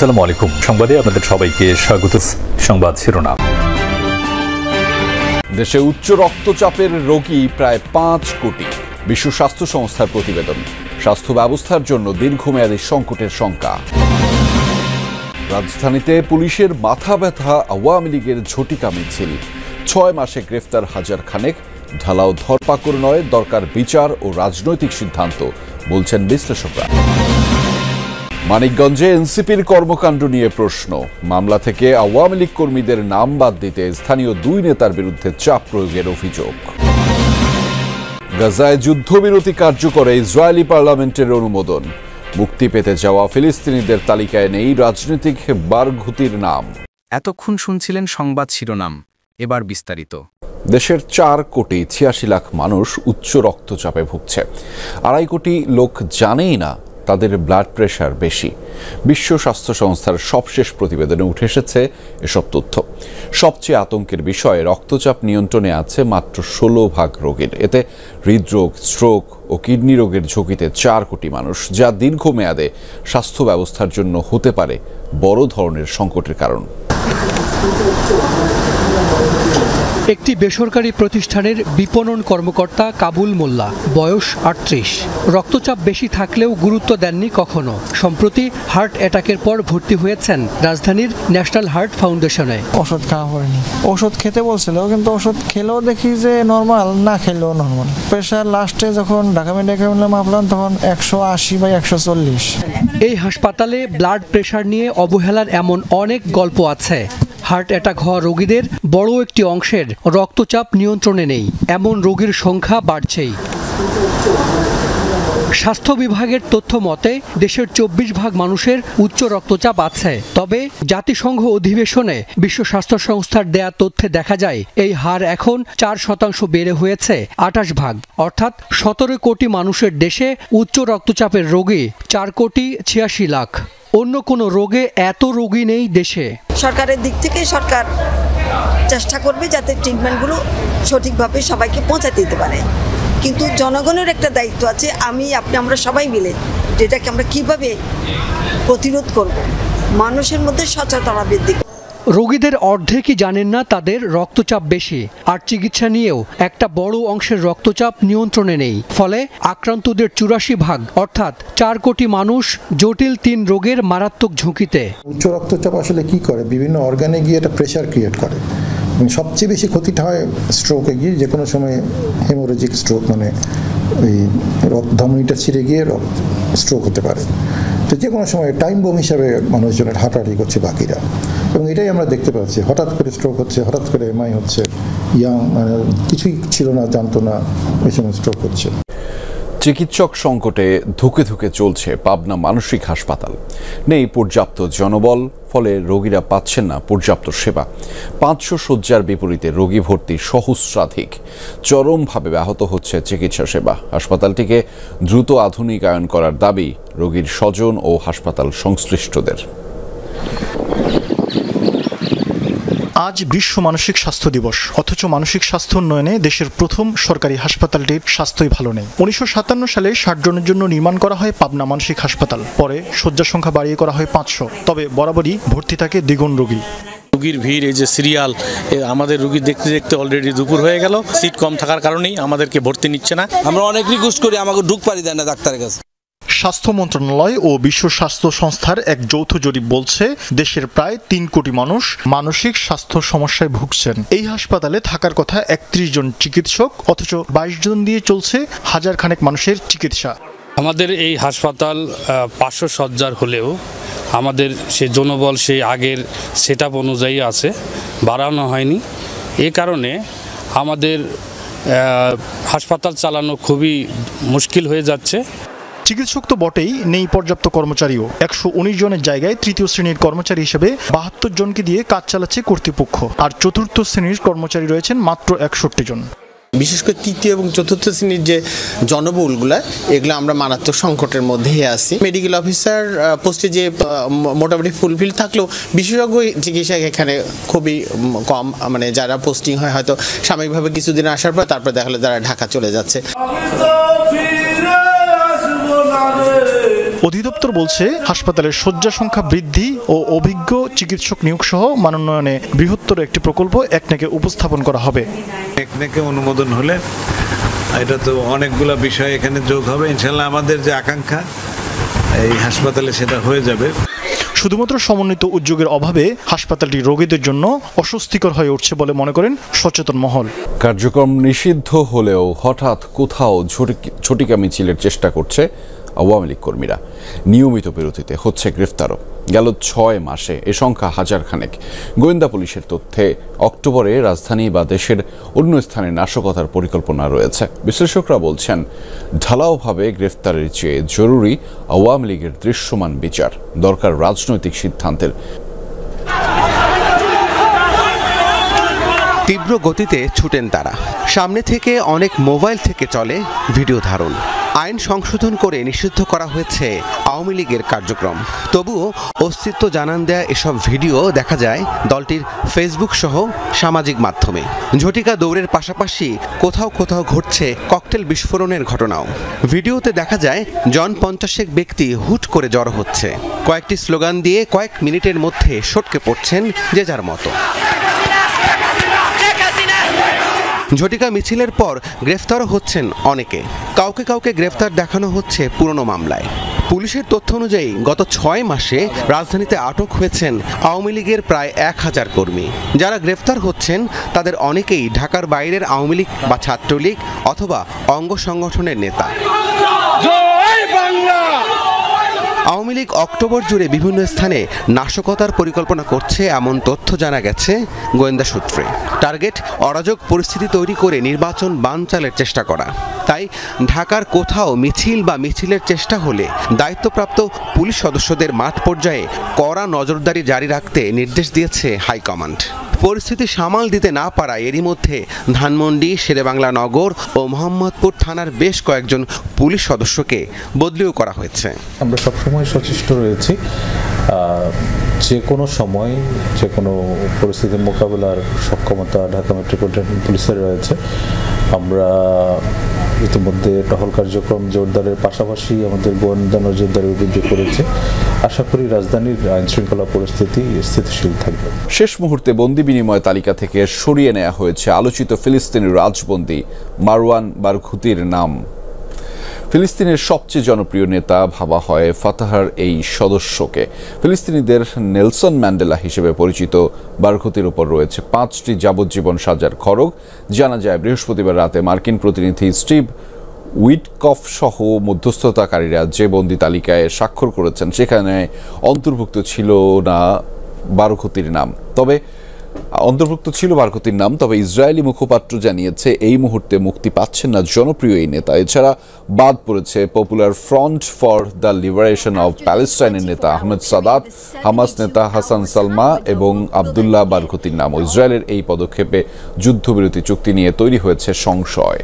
আসসালামু আলাইকুম। সংবাদে আপনাদের সবাইকে স্বাগত। সংবাদ শিরোনাম। দেশে উচ্চ রক্তচাপের রোগী প্রায় 5 কোটি। বিশ্ব স্বাস্থ্য সংস্থার প্রতিবেদন। স্বাস্থ্য ব্যবস্থার জন্য দীর্ঘমেয়াদী সংকটের শঙ্কা। রাজধানীতে পুলিশের মাথা ব্যথা আওয়ামী লীগের ঝটিকা মিছিল। 6 মাসে গ্রেফতার হাজার খানেক। ঢালাও ধরপাকড় নয়, দরকার বিচার ও রাজনৈতিক সিদ্ধান্ত, বলছেন বিশ্লেষকরা। মানিকগঞ্জে এনসিপির কর্মকাণ্ড নিয়ে প্রশ্ন। মামলা থেকে আওয়ামী লীগ কর্মীদের নাম বাদ দিতে স্থানীয় 2 নেতার বিরুদ্ধে চাপ প্রয়োগের অভিযোগ। গাজায় যুদ্ধবিরতি কার্যকরে ইসরায়েলি পার্লামেন্টের অনুমোদন। মুক্তি পেতে যাওয়া ফিলিস্তিনিদের তালিকায় নেই রাজনৈতিক বারঘুতির নাম। এতক্ষণ শুনছিলেন সংবাদ শিরোনাম, এবার বিস্তারিত। দেশের 4,86,00,000 মানুষ উচ্চ রক্তচাপে ভুগছে। 2.5 কোটি লোক জানেই না তাদের ব্লাড প্রেশার বেশি। বিশ্ব স্বাস্থ্য সংস্থার সবশেষ প্রতিবেদনে উঠে এসেছে এসব তথ্য। সবচেয়ে আতঙ্কের বিষয়, রক্তচাপ নিয়ন্ত্রণে আছে মাত্র 16% রোগীর। এতে হৃদরোগ, স্ট্রোক ও কিডনি রোগের ঝুঁকিতে 4 কোটি মানুষ, যা দীর্ঘমেয়াদে স্বাস্থ্য ব্যবস্থার জন্য হতে পারে বড় ধরনের সংকটের কারণ। একটি বেসরকারি প্রতিষ্ঠানের বিপণন কর্মকর্তা কাবুল মোল্লা, বয়স 38। রক্তচাপ বেশি থাকলেও গুরুত্ব দেননি কখনো। সম্প্রতি হার্ট অ্যাটাকের পর ভর্তি হয়েছেন রাজধানীর ন্যাশনাল হার্ট ফাউন্ডেশনে। ওষুধ খাওয়া হয়নি, ওষুধ খেতে বলছিল, কিন্তু ওষুধ খেলেও দেখি যে নর্মাল, না খেলেও নর্মাল। প্রেশার লাস্টে যখন ঢাকা মেডিকেলে মাপলাম তখন 180/140। এই হাসপাতালে ব্লাড প্রেশার নিয়ে অবহেলার এমন অনেক গল্প আছে। হার্ট অ্যাটাক হওয়া রোগীদের বড় একটি অংশের রক্তচাপ নিয়ন্ত্রণে নেই। এমন রোগীর সংখ্যা বাড়ছেই। স্বাস্থ্য বিভাগের তথ্য মতে দেশের 24% মানুষের উচ্চ রক্তচাপ আছে। তবে জাতিসংঘ অধিবেশনে বিশ্ব স্বাস্থ্য সংস্থার দেয়া তথ্যে দেখা যায় এই হার এখন 4% বেড়ে হয়েছে 28%। অর্থাৎ 17 কোটি মানুষের দেশে উচ্চ রক্তচাপের রোগী 4,86,00,000। অন্য কোনো রোগে এত রোগী নেই দেশে। সরকারের দিক থেকে সরকার চেষ্টা করবে যাতে ট্রিটমেন্টগুলো সঠিকভাবে সবাইকে পৌঁছাতে দিতে পারে, কিন্তু জনগণের একটা দায়িত্ব আছে, আপনি আমরা সবাই মিলে যেটাকে আমরা কিভাবে প্রতিরোধ করব, মানুষের মধ্যে সচেতনতা বৃদ্ধি। রোগীদের অর্ধেকই জানেন না তাদের রক্তচাপ বেশি, আর চিকিৎসা নিয়েও একটা বড় অংশের রক্তচাপ নিয়ন্ত্রণে নেই। ফলে আক্রান্তদের 84% অর্থাৎ 4 কোটি মানুষ জটিল 3 রোগের মারাত্মক ঝুঁকিতে। উচ্চ রক্তচাপ আসলে কি করে, বিভিন্ন অর্গানে গিয়ে এটা প্রেশার ক্রিয়েট করে। সবচেয়ে বেশি ক্ষতিটা হয় স্ট্রোকে গিয়ে, যে কোনো সময় হেমোরেজিক স্ট্রোক, মানে ওই ধমনীটা ছিঁড়ে গিয়ে স্ট্রোক হতে পারে। তো যে কোনো সময় টাইম বোম হিসাবে মানুষজনের হাঁটাহাঁটি করছে বাকিরা, এবং এটাই আমরা দেখতে পাচ্ছি। হঠাৎ করে স্ট্রোক হচ্ছে, হঠাৎ করে এমআই হচ্ছে, মানে কিছুই ছিল না, জানতো না, ওই সময় স্ট্রোক হচ্ছে। চিকিৎসক সংকটে ধুকে ধুকে চলছে পাবনা মানসিক হাসপাতাল। নেই পর্যাপ্ত জনবল, ফলে রোগীরা পাচ্ছেন না পর্যাপ্ত সেবা। 500 শয্যার বিপরীতে রোগী ভর্তি সহস্রাধিক। চরমভাবে ব্যাহত হচ্ছে চিকিৎসা সেবা। হাসপাতালটিকে দ্রুত আধুনিকায়ন করার দাবি রোগীর স্বজন ও হাসপাতাল সংশ্লিষ্টদের। আজ বিশ্ব মানসিক স্বাস্থ্য দিবস, অথচ মানসিক স্বাস্থ্য উন্নয়নে দেশের প্রথম সরকারি হাসপাতালটির স্বাস্থ্যই ভালো নেই। 1957 সালে 60 জনের জন্য নির্মাণ করা হয় পাবনা মানসিক হাসপাতাল। পরে শয্যা সংখ্যা বাড়িয়ে করা হয় 500। তবে বরাবরই ভর্তি থাকে দ্বিগুণ রোগী। রোগীর ভিড়, এই যে সিরিয়াল, আমাদের রোগী দেখতে দেখতে অলরেডি দুপুর হয়ে গেল। সিট কম থাকার কারণেই আমাদেরকে ভর্তি নিচ্ছে না। আমরা অনেক রিকোয়েস্ট করি, আমাকে ঢুক পারি দেয় না ডাক্তারের কাছে। স্বাস্থ্য মন্ত্রণালয় ও বিশ্ব স্বাস্থ্য সংস্থার এক যৌথ জরিপ বলছে, দেশের প্রায় 3 কোটি মানুষ মানসিক স্বাস্থ্য সমস্যায় ভুগছেন। এই হাসপাতালে থাকার কথা 31 জন চিকিৎসক, অথচ 22 জন দিয়ে চলছে হাজার খানেক মানুষের চিকিৎসা। আমাদের এই হাসপাতাল 500 শয্যার হলেও আমাদের সেই জনবল সেই আগের সেটআপ অনুযায়ী আছে, বাড়ানো হয়নি। এ কারণে আমাদের হাসপাতাল চালানো খুবই মুশকিল হয়ে যাচ্ছে। চিকিৎসক তো বটেই, নেই পর্যাপ্ত কর্মচারীও। 119 জনের জায়গায় তৃতীয় শ্রেণীর কর্মচারী হিসেবে 72 জনকে দিয়ে কাজ চালাচ্ছে কর্তৃপক্ষ, আর চতুর্থ শ্রেণীর কর্মচারী রয়েছেন মাত্র 61 জন। বিশেষ করে তৃতীয় এবং চতুর্থ শ্রেণীর যে জনবলগুলো, এগুলো আমরা মারাত্মক সংকটের মধ্যেই আছি। মেডিকেল অফিসার পোস্টে যে মোটামুটি ফুলফিল থাকলেও বিশেষজ্ঞ চিকিৎসা এখানে খুবই কম। মানে যারা পোস্টিং হয় হয়তো সাময়িকভাবে কিছুদিন আসার পর তারপর দেখা গেলো যারা ঢাকা চলে যাচ্ছে। অধিদপ্তর বলছে হাসপাতালের শয্যা সংখ্যা বৃদ্ধি ও অভিজ্ঞ চিকিৎসক নিয়োগ সহ মানোন্নয়নে বৃহত্তর একটি প্রকল্প একনেকে উপস্থাপন করা হবে। একনেকে অনুমোদন হলে এটা তো অনেকগুলো বিষয় এখানে যোগ হবে, ইনশাল্লাহ আমাদের যে আকাঙ্ক্ষা এই হাসপাতালে সেটা হয়ে যাবে। শুধুমাত্র সমন্বিত উদ্যোগের অভাবে হাসপাতালটি রোগীদের জন্য অস্বস্তিকর হয়ে উঠছে বলে মনে করেন সচেতন মহল। কার্যক্রম নিষিদ্ধ হলেও হঠাৎ কোথাও ঝটিকা মিছিলের চেষ্টা করছে আওয়ামী লীগ কর্মীরা। নিয়মিত বিরতিতে হচ্ছে গ্রেফতারও। গেল 6 মাসে এ সংখ্যা হাজারখানেক। গোয়েন্দা পুলিশের তথ্যে অক্টোবরে রাজধানী বা দেশের অন্য স্থানে নাশকতার পরিকল্পনা রয়েছে। বিশ্লেষকরা বলছেন, ঢালাওভাবে গ্রেফতারের চেয়ে জরুরি আওয়ামী লীগের দৃশ্যমান বিচার, দরকার রাজনৈতিক সিদ্ধান্তের। তীব্র গতিতে ছুটেন তারা। সামনে থেকে অনেক মোবাইল থেকে চলে ভিডিও ধারণ। আইন সংশোধন করে নিষিদ্ধ করা হয়েছে আওয়ামী লীগের কার্যক্রম। তবুও অস্তিত্ব জানান দেয়া এসব ভিডিও দেখা যায় দলটির ফেসবুক সহ সামাজিক মাধ্যমে। ঝটিকা দৌড়ের পাশাপাশি কোথাও কোথাও ঘটছে ককটেল বিস্ফোরণের ঘটনাও। ভিডিওতে দেখা যায় জন 50 ব্যক্তি হুট করে জড়ো হচ্ছে। কয়েকটি স্লোগান দিয়ে কয়েক মিনিটের মধ্যে সটকে পড়ছেন যে যার মতো। ঝটিকা মিছিলের পর গ্রেফতারও হচ্ছেন অনেকে। কাউকে কাউকে গ্রেফতার দেখানো হচ্ছে পুরনো মামলায়। পুলিশের তথ্য অনুযায়ী গত 6 মাসে রাজধানীতে আটক হয়েছেন আওয়ামী লীগের প্রায় 1000 কর্মী। যারা গ্রেফতার হচ্ছেন তাদের অনেকেই ঢাকার বাইরের আওয়ামী লীগ বা ছাত্রলীগ অথবা অঙ্গ সংগঠনের নেতা। আওয়ামী লীগ অক্টোবর জুড়ে বিভিন্ন স্থানে নাশকতার পরিকল্পনা করছে এমন তথ্য জানা গেছে গোয়েন্দা সূত্রে। টার্গেট অরাজক পরিস্থিতি তৈরি করে নির্বাচন বানচালের চেষ্টা করা। তাই ঢাকার কোথাও মিছিল বা মিছিলের চেষ্টা হলে দায়িত্বপ্রাপ্ত পুলিশ সদস্যদের মাঠ পর্যায়ে কড়া নজরদারি জারি রাখতে নির্দেশ দিয়েছে হাইকমান্ড। পরিস্থিতি সামাল দিতে না পারায় এরই মধ্যে ধানমন্ডি, শেরেবাংলা নগর ও মোহাম্মদপুর থানার বেশ কয়েকজন পুলিশ সদস্যকে বদলিও করা হয়েছে। আমরা সবসময় সচেষ্ট রয়েছি যে কোনো সময় যে কোনো পরিস্থিতির মোকাবেলার সক্ষমতা ঢাকা মেট্রোপলিটন পুলিশের রয়েছে। আমরা ইতিমধ্যে টহল কার্যক্রম জোরদারের পাশাপাশি আমাদের গোয়েন্দা নজরদারি বৃদ্ধি করেছে। আশা করি রাজধানীর আইন শৃঙ্খলা পরিস্থিতি স্থিতিশীল থাকবে। শেষ মুহূর্তে বন্দি বিনিময় তালিকা থেকে সরিয়ে নেওয়া হয়েছে আলোচিত ফিলিস্তিনি রাজবন্দী মারওয়ান বারঘুতির নাম। ফিলিস্তিনের সবচেয়ে জনপ্রিয় নেতা ভাবা হয় ফাতাহার এই সদস্যকে। ফিলিস্তিনিদের নেলসন ম্যান্ডেলা হিসেবে পরিচিত বারঘুতির উপর রয়েছে 5টি যাবজ্জীবন সাজার খড়গ। জানা যায় বৃহস্পতিবার রাতে মার্কিন প্রতিনিধি স্টিভ উইটকফ সহ মধ্যস্থতাকারীরা যে বন্দি তালিকায় স্বাক্ষর করেছেন সেখানে অন্তর্ভুক্ত ছিল বারঘুতির নাম। তবে ইসরায়েলি মুখপাত্র জানিয়েছে এই মুহূর্তে মুক্তি পাচ্ছেন না জনপ্রিয় এই নেতা। এছাড়া বাদ পড়েছে popular front for the liberation of প্যালেস্টাইনের নেতা আহমেদ সাদাত, হামাস নেতা হাসান সালমা এবং আবদুল্লাহ বারঘুতির নাম। ইসরায়েলের এই পদক্ষেপে যুদ্ধবিরতি চুক্তি নিয়ে তৈরি হয়েছে সংশয়।